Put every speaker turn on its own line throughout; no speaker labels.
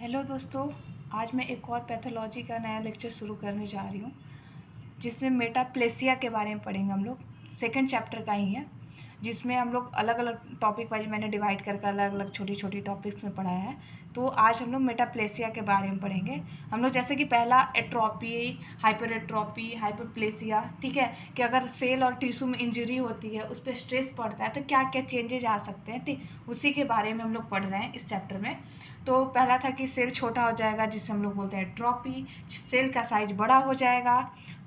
Hello दोस्तों, आज मैं एक और पैथोलॉजी का नया लेक्चर शुरू करने जा रही हूँ जिसमें मेटाप्लेसिया के बारे में पढ़ेंगे। हम लोग सेकंड चैप्टर का ही है जिसमें हम लोग अलग अलग टॉपिक वाइज मैंने डिवाइड करके अलग अलग छोटी छोटी टॉपिक्स में पढ़ाया है। तो आज हम लोग मेटाप्लेसिया के बारे में पढ़ेंगे। हम लोग जैसे कि पहला एट्रोपी, हाइपर एट्रोपी, हाइपरप्लेसिया, ठीक है, कि अगर सेल और टिश्यू में इंजरी होती है, उस पर स्ट्रेस पड़ता है तो क्या क्या चेंजेज आ सकते हैं, ठीक, उसी के बारे में हम लोग पढ़ रहे हैं इस चैप्टर में। तो पहला था कि सेल छोटा हो जाएगा जिसे हम लोग बोलते हैं एट्रोपी, सेल का साइज बड़ा हो जाएगा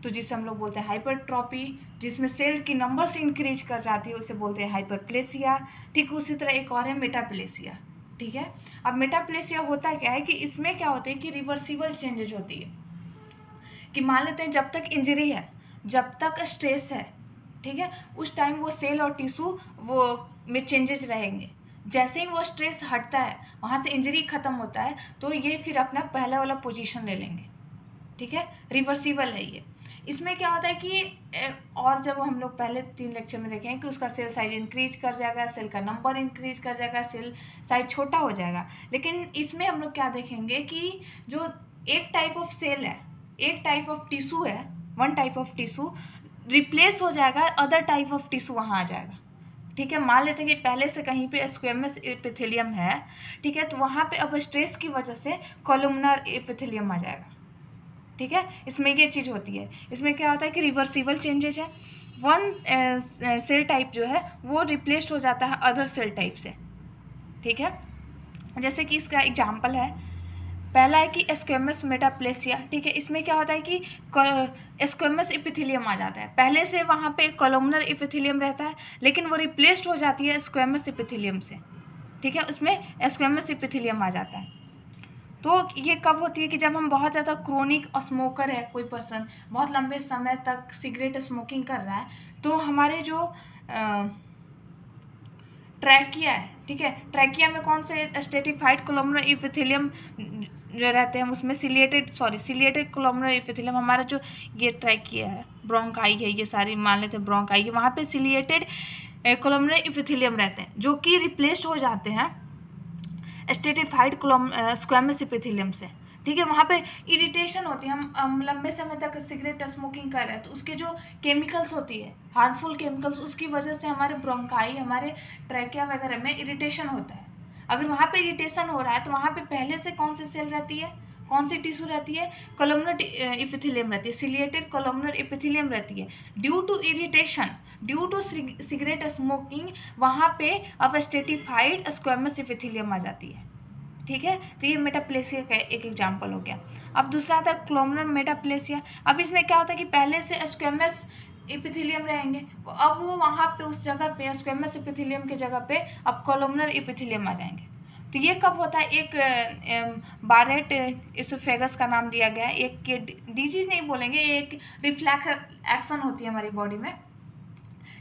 तो जिसे हम लोग बोलते हैं हाइपरट्रॉपी, जिसमें सेल की नंबर्स इंक्रीज कर जाती है उसे बोलते हैं हाइपरप्लेसिया। ठीक उसी तरह एक और है मेटाप्लेसिया। ठीक है, अब मेटाप्लेसिया होता क्या है कि इसमें क्या होता है कि रिवर्सिबल चेंजेज होती है। कि मान लेते हैं जब तक इंजरी है, जब तक स्ट्रेस है, ठीक है, उस टाइम वो सेल और टिश्यू वो में चेंजेस रहेंगे। जैसे ही वो स्ट्रेस हटता है, वहाँ से इंजरी खत्म होता है, तो ये फिर अपना पहला वाला पोजीशन ले लेंगे। ठीक है, रिवर्सिबल है ये। इसमें क्या होता है कि और जब हम लोग पहले 3 लेक्चर में देखें कि उसका सेल साइज इंक्रीज कर जाएगा, सेल का नंबर इंक्रीज कर जाएगा, सेल साइज छोटा हो जाएगा। लेकिन इसमें हम लोग क्या देखेंगे कि जो एक टाइप ऑफ सेल है, एक टाइप ऑफ टिश्यू है, one type of tissue replace हो जाएगा, अदर टाइप ऑफ टिश्यू वहाँ आ जाएगा। ठीक है, मान लेते हैं कि पहले से कहीं पे स्क्वेमस एपिथेलियम है, ठीक है, तो वहाँ पे अब स्ट्रेस की वजह से कॉलमनर एपिथेलियम आ जाएगा। ठीक है, इसमें ये चीज़ होती है। इसमें क्या होता है कि रिवर्सिबल चेंजेज है। वन सेल टाइप जो है वो रिप्लेस्ड हो जाता है अदर सेल टाइप से। ठीक है, जैसे कि इसका एग्जाम्पल है, पहला है कि स्क्वेमस मेटाप्लेसिया। ठीक है, इसमें क्या होता है कि स्क्वेमस एपिथेलियम आ जाता है। पहले से वहाँ पे कॉलमनर एपिथेलियम रहता है, लेकिन वो रिप्लेस्ड हो जाती है स्क्वेमस एपिथेलियम से। ठीक है, उसमें स्क्वेमस एपिथेलियम आ जाता है। तो ये कब होती है कि जब हम बहुत ज़्यादा क्रोनिक स्मोकर है, कोई पर्सन बहुत लंबे समय तक सिगरेट स्मोकिंग कर रहा है, तो हमारे जो ट्रैकिया है, ठीक है, ट्रैकिया में कौन से स्ट्रेटिफाइड कोलमनर एपिथेलियम जो रहते हैं उसमें सिलिएटेड कोलमनर एपिथेलियम, हमारा जो ये ट्रैकिया है, ब्रोंकाई है, ये सारी मान लेते हैं ब्रोंकाई है, वहाँ पे सिलिएटेड कोलमनर एपिथेलियम रहते हैं जो कि रिप्लेस्ड हो जाते हैं स्ट्रेटिफाइड स्क्वेमस एपिथेलियम से। ठीक है, वहाँ पे इरिटेशन होती है, हम लंबे समय तक सिगरेट स्मोकिंग कर रहे हैं तो उसके जो केमिकल्स होती है, हार्मफुल केमिकल्स, उसकी वजह से हमारे ब्रोंकाई, हमारे ट्रैकिया वगैरह में इरिटेशन होता है। अगर वहाँ पे इरिटेशन हो रहा है तो वहाँ पे पहले से कौन सी सेल रहती है, कौन सी टिश्यू रहती है, कोलमनर एपिथेलियम रहती है, सिलिएटेड कोलमनर एपिथेलियम रहती है। Due to irritation, due to cigarette smoking, वहाँ पे अब स्ट्रेटिफाइड स्क्वेमस एपिथेलियम आ जाती है। ठीक है, तो ये मेटाप्लेसिया का एक एग्जांपल हो गया। अब दूसरा था कोलमनर मेटाप्लेसिया। अब इसमें क्या होता है कि पहले से स्क्वेमस एपिथेलियम रहेंगे, अब वो वहाँ पे उस जगह पे स्क्वेमस एपिथेलियम के जगह पे अब कोलमनर एपिथेलियम आ जाएंगे। तो ये कब होता है, एक बारेट एसोफेगस का नाम दिया गया है, एक डिजीज नहीं बोलेंगे, एक रिफ्लैक्स एक्शन होती है हमारी बॉडी में।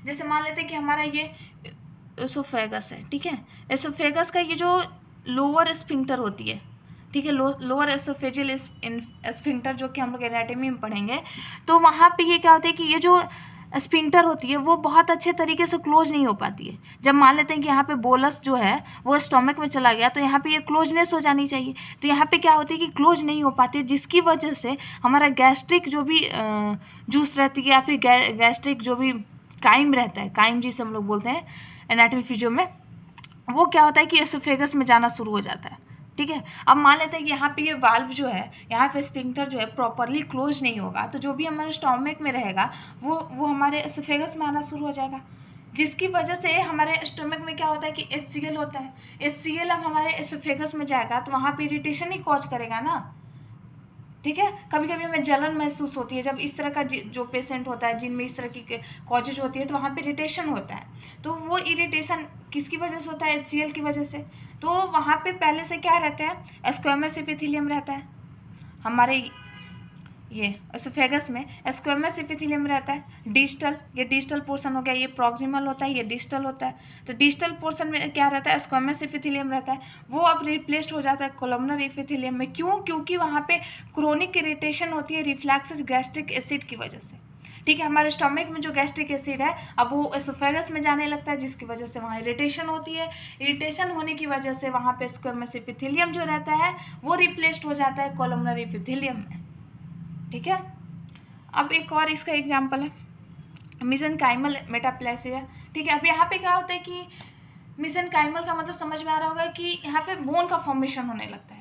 जैसे मान लेते हैं कि हमारा ये एसोफेगस है, ठीक है, एसोफेगस का ये जो लोअर स्फिंक्टर होती है, ठीक है, लोअर एसोफेजियल स्फिंक्टर, जो कि हम लोग एनाटॉमी में पढ़ेंगे, तो वहाँ पे ये क्या होता है कि ये जो स्फिंक्टर होती है वो बहुत अच्छे तरीके से क्लोज नहीं हो पाती है। जब मान लेते हैं कि यहाँ पे बोलस जो है वो स्टोमक में चला गया तो यहाँ पे ये क्लोजनेस हो जानी चाहिए, तो यहाँ पे क्या होती है कि क्लोज नहीं हो पाती है, जिसकी वजह से हमारा गैस्ट्रिक जो भी जूस रहती है या फिर गैस्ट्रिक जो भी काइम रहता है, काइम जिसे हम लोग बोलते हैं एनाटॉमी फिजियो में, वो क्या होता है कि एसोफेगस में जाना शुरू हो जाता है। ठीक है, अब मान लेते हैं कि यहाँ पे ये वाल्व जो है, यहाँ पे स्फिंक्टर जो है प्रॉपरली क्लोज नहीं होगा, तो जो भी हमारे स्टोमक में रहेगा वो हमारे एसोफेगस में आना शुरू हो जाएगा, जिसकी वजह से हमारे स्टोमक में क्या होता है कि HCl होता है। HCl अब हमारे एसोफेगस में जाएगा तो वहाँ पे इरिटेशन ही कॉज करेगा ना। ठीक है, कभी कभी हमें जलन महसूस होती है जब इस तरह का जो पेशेंट होता है जिनमें इस तरह की कॉजेज होती है, तो वहाँ पे इरिटेशन होता है। तो वो इरिटेशन किसकी वजह से होता है, HCl की वजह से। तो वहाँ पे पहले से क्या रहता है, स्क्वेमस एपिथेलियम रहता है हमारे ये एसोफेगस में, स्क्वेमस एपिथेलियम रहता है डिस्टल, ये डिस्टल पोर्शन हो गया, ये प्रॉक्सिमल होता है, ये डिस्टल होता है। तो डिस्टल पोर्शन में क्या रहता है, स्क्वेमस एपिथेलियम रहता है, वो अब रिप्लेस्ड हो जाता है कोलमनर एपिथेलियम में। क्यों? क्योंकि वहाँ पे क्रोनिक इरिटेशन होती है रिफ्लैक्स गैस्ट्रिक एसिड की वजह से। ठीक है। हमारे स्टमक में जो गैस्ट्रिक एसिड है अब वो एसोफेगस में जाने लगता है, जिसकी वजह से वहाँ इरिटेशन होती है। इरिटेशन होने की वजह से वहाँ पे स्क्वेमस एपिथेलियम जो रहता है वो रिप्लेस्ड हो जाता है कोलुमनर एपिथेलियम में, ठीक है। अब एक और इसका एग्जाम्पल है मेसेनकाइमल मेटाप्लेसिया, ठीक है। अब यहाँ पे क्या होता है कि मेसेनकाइमल का मतलब समझ में आ रहा होगा कि यहाँ पे बोन का फॉर्मेशन होने लगता है।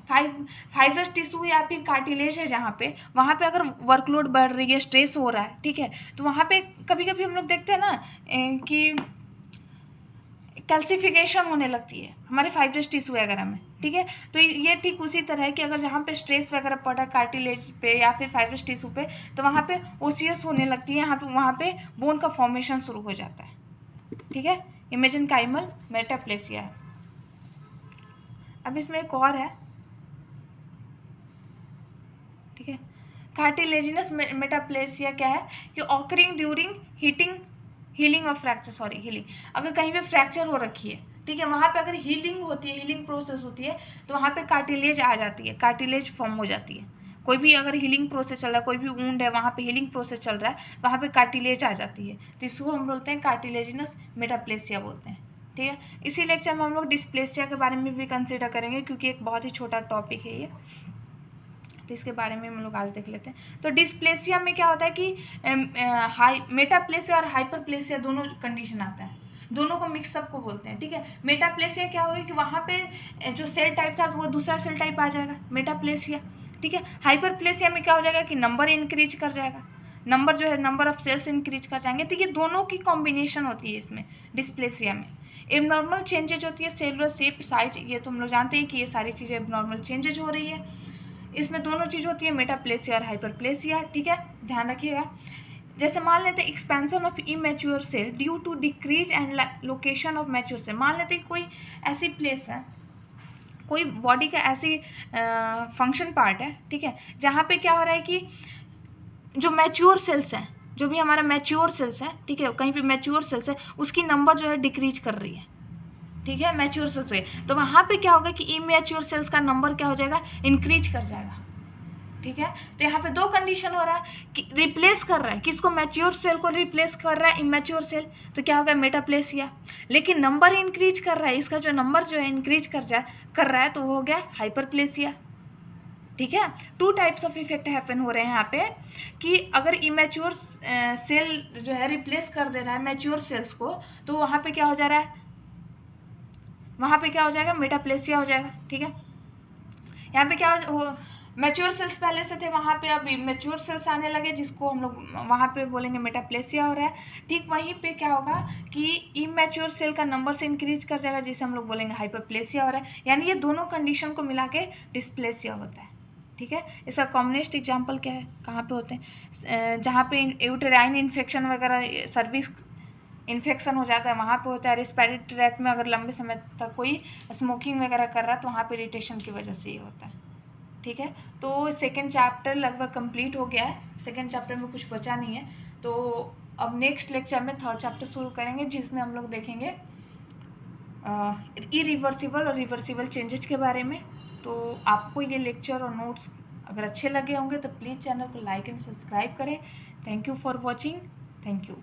फाइब्रस टिश्यू या फिर कार्टिलेज है जहाँ पे, वहाँ पे अगर वर्कलोड बढ़ रही है, स्ट्रेस हो रहा है, ठीक है, तो वहाँ पे कभी कभी हम लोग देखते हैं ना कि कैल्सिफिकेशन होने लगती है हमारे फाइब्रस टिश्यू वगैरह में, ठीक है। तो ये ठीक उसी तरह है कि अगर जहाँ पे स्ट्रेस वगैरह पड़ा कार्टिलेज पे या फिर फाइब्रस टिश्यू पे, तो वहाँ पे ओसियस होने लगती है, वहाँ पे बोन का फॉर्मेशन शुरू हो जाता है, ठीक है। ये मेसेनकाइमल मेटाप्लेसिया है। अब इसमें एक और है, ठीक है। कार्टिलेजिनस मेटाप्लेसिया क्या है कि occurring during healing of fracture, healing, अगर कहीं पे फ्रैक्चर हो रखी है, ठीक है, वहाँ पे अगर हीलिंग होती है, हीलिंग प्रोसेस होती है, तो वहाँ पे कार्टिलेज आ जाती है, कार्टिलेज फॉर्म हो जाती है। कोई भी अगर हीलिंग प्रोसेस चल रहा है, कोई भी वुंड है, वहाँ पे हीलिंग प्रोसेस चल रहा है, वहाँ पे कार्टिलेज आ जाती है, तो इसको हम बोलते हैं कार्टिलेजिनस मेटाप्लेसिया बोलते हैं, ठीक है। इसी लेक्चर में हम लोग डिस्प्लेसिया के बारे में भी कंसिडर करेंगे, क्योंकि एक बहुत ही छोटा टॉपिक है ये, तो इसके बारे में हम लोग आज देख लेते हैं। तो डिस्प्लेसिया में क्या होता है कि मेटाप्लेसिया और हाइपरप्लेसिया दोनों कंडीशन आता है, दोनों को मिक्सअप को बोलते हैं, ठीक है। मेटाप्लेसिया क्या होगा कि वहाँ पे जो सेल टाइप था वो दूसरा सेल टाइप आ जाएगा, मेटाप्लेसिया, ठीक है। हाइपरप्लेसिया में क्या हो जाएगा कि नंबर इंक्रीज कर जाएगा, नंबर जो है नंबर ऑफ सेल्स इंक्रीज कर जाएंगे, तो ये दोनों की कॉम्बिनेशन होती है इसमें डिस्प्लेसिया में। एबनॉर्मल चेंजेज होती है सेलुलर शेप, साइज, ये तो हम लोग जानते हैं कि ये सारी चीज़ें एबनॉर्मल चेंजेज हो रही है, इसमें दोनों चीज़ होती है, मेटाप्लेसिया और हाइपरप्लेसिया, ठीक है, ध्यान रखिएगा। जैसे मान लेते हैं expansion of immature cell due to decrease and location of mature cell. मान लेते हैं कोई ऐसी प्लेस है, कोई बॉडी का ऐसी फंक्शन पार्ट है, ठीक है, जहाँ पे क्या हो रहा है कि जो मैच्योर सेल्स हैं, जो भी हमारा मैच्योर सेल्स है, ठीक है, कहीं पे मैच्योर सेल्स है, उसकी नंबर जो है डिक्रीज कर रही है, ठीक है, मैच्योर सेल्स से, तो वहाँ पे क्या होगा कि इमैच्योर सेल्स का नंबर क्या हो जाएगा, इंक्रीज कर जाएगा, ठीक है। तो यहाँ पे दो कंडीशन हो रहा है कि रिप्लेस कर रहा है, किसको, मैच्योर सेल को रिप्लेस कर रहा है इमैच्योर सेल, तो क्या होगा मेटाप्लेसिया। लेकिन नंबर इंक्रीज कर रहा है, इसका जो नंबर जो है इंक्रीज कर रहा है, तो वो हो गया हाइपरप्लेसिया, ठीक है। Two types of effect happen हो रहे हैं यहाँ पे कि अगर इमैच्योर सेल जो है रिप्लेस कर दे रहा है मैच्योर सेल्स को, तो वहाँ पे क्या हो जा रहा है, वहाँ पे क्या हो जाएगा, मेटाप्लेसिया हो जाएगा, ठीक है। यहाँ पे क्या हो, मैच्योर सेल्स पहले से थे, वहाँ पे अब मैच्योर सेल्स आने लगे, जिसको हम लोग वहाँ पे बोलेंगे मेटाप्लेसिया हो रहा है। ठीक वहीं पे क्या होगा कि इमैच्योर सेल का नंबर से इंक्रीज कर जाएगा, जिसे हम लोग बोलेंगे हाइपरप्लेसिया हो रहा है। यानी ये दोनों कंडीशन को मिला के डिस्प्लेसिया होता है, ठीक है। इसका कॉमनेस्ट एग्जाम्पल क्या है, कहाँ पे होते हैं, जहाँ पे यूटेराइन इन्फेक्शन वगैरह, सर्विक्स इन्फेक्शन हो जाता है, वहाँ पे होता है। रेस्पिरेटरी ट्रैक्ट में अगर लंबे समय तक कोई स्मोकिंग वगैरह कर रहा है, तो वहाँ पे इरिटेशन की वजह से ये होता है, ठीक है। तो सेकेंड चैप्टर लगभग कंप्लीट हो गया है, सेकेंड चैप्टर में कुछ बचा नहीं है। तो अब नेक्स्ट लेक्चर में थर्ड चैप्टर शुरू करेंगे, जिसमें हम लोग देखेंगे इरिवर्सिबल और रिवर्सिबल चेंजेस के बारे में। तो आपको ये लेक्चर और नोट्स अगर अच्छे लगे होंगे तो प्लीज़ चैनल को लाइक एंड सब्सक्राइब करें। Thank you for watching, thank you.